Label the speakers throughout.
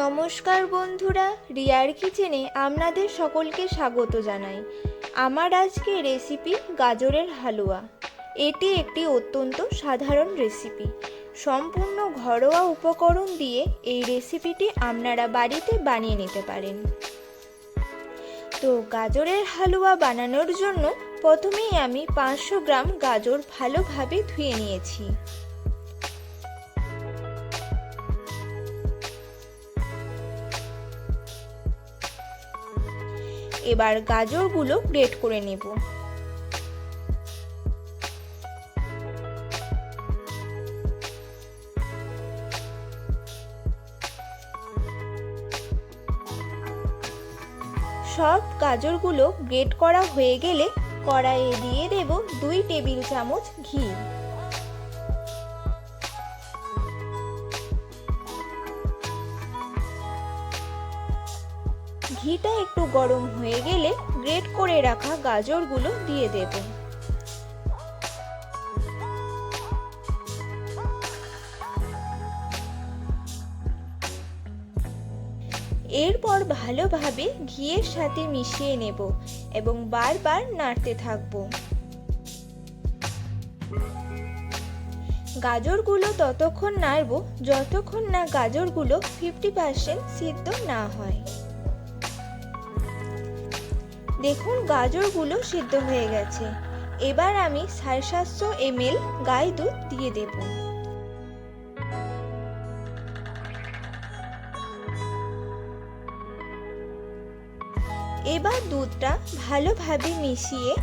Speaker 1: নমস্কার বন্ধুরা, রিয়ার কিচেনে আপনাদের সকলকে স্বাগত জানাই। আমার আজকে রেসিপি গাজরের হালুয়া। এটি একটি অত্যন্ত সাধারণ রেসিপি। সম্পূর্ণ ঘরোয়া উপকরণ দিয়ে এই রেসিপিটি আপনারা বাড়িতে বানিয়ে নিতে পারেন। তো গাজরের হালুয়া বানানোর জন্য প্রথমেই আমি 500 গ্রাম গাজর ভালোভাবে ধুয়ে নিয়েছি। এবার গাজরগুলো গ্রেট করে নেব। সব গাজরগুলো গ্রেট করা হয়ে গেলে কড়াইয়ে দিয়ে দেব 2 টেবিল চামচ ঘি। ঘিটা একটু গরম হয়ে গেলে গ্রেট করে রাখা গাজরগুলো দিয়ে দেব। এরপর ভালোভাবে ঘিয়ের সাথে মিশিয়ে নেব এবং বারবার নাড়তে থাকবো। গাজরগুলো ততক্ষণ নাড়ব যতক্ষণ না গাজরগুলো 50% সিদ্ধ না হয়। দেখুন গাজরগুলো সিদ্ধ হয়ে গেছে। এবার আমি 750 ml গাই দুধ দিয়ে দেব। এবার দুধটা ভালোভাবে মিশিয়ে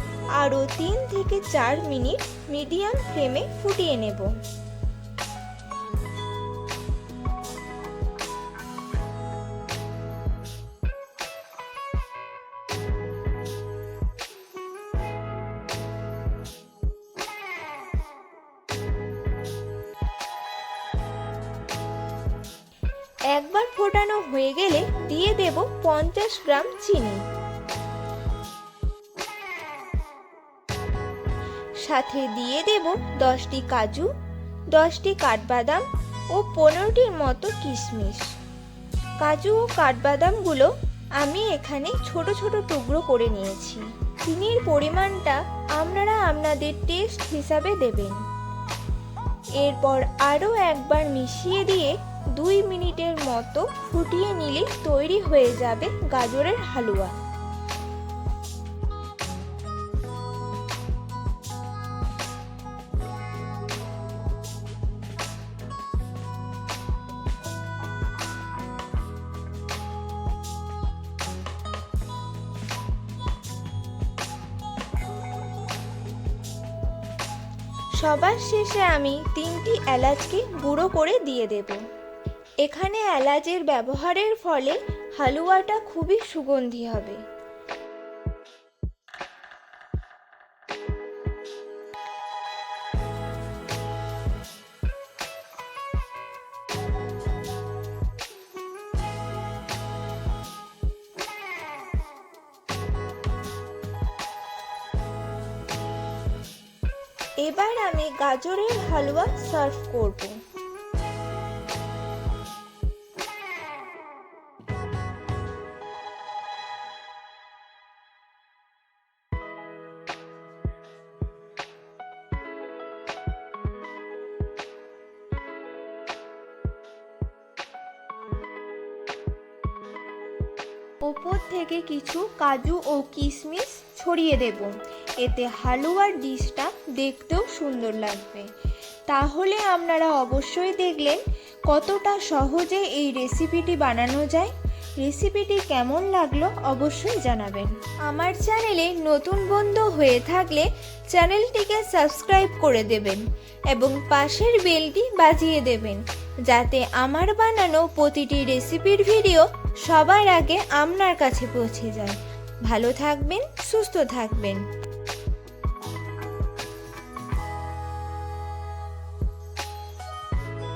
Speaker 1: আরও 3 থেকে 4 মিনিট মিডিয়াম ফ্লেমে ফুটিয়ে নেব। একবার ফোটানো হয়ে গেলে দিয়ে দেব 50 গ্রাম চিনি, সাথে দিয়ে দেব 10টি কাজু, 10টি কাঠবাদাম ও 15টির মতো কিশমিশ। কাজু ও কাঠবাদামগুলো আমি এখানে ছোট ছোট টুকরো করে নিয়েছি। চিনির পরিমাণটা আপনারা আপনাদের টেস্ট হিসাবে দেবেন। এরপর আরও একবার মিশিয়ে দিয়ে 2 মিনিটের মতো ফুটিয়ে নিলে তৈরি হয়ে যাবে গাজরের হালুয়া। সবার শেষে আমি 3টি এলাচকে গুঁড়ো করে দিয়ে দেব। এখানে এলাচের ব্যবহারের ফলে হালুয়াটা খুবই সুগন্ধি হবে। এবার আমি গাজরের হালুয়া সার্ভ করব। উপর থেকে কিছু কাজু ও কিশমিশ ছড়িয়ে দেব। এতে হালুয়ার ডিশটা দেখতেও সুন্দর লাগবে। তাহলে আপনারা অবশ্যই দেখলেন কতটা সহজে এই রেসিপিটি বানানো যায়। রেসিপিটি কেমন লাগলো অবশ্যই জানাবেন। আমার চ্যানেলে নতুন বন্ধু হয়ে থাকলে চ্যানেলটিকে সাবস্ক্রাইব করে দেবেন এবং পাশের বেলটি বাজিয়ে দেবেন, যাতে আমার বানানো প্রতিটি রেসিপির ভিডিও সবার আগে আপনার কাছে পৌঁছে যায়। ভালো থাকবেন, সুস্থ থাকবেন।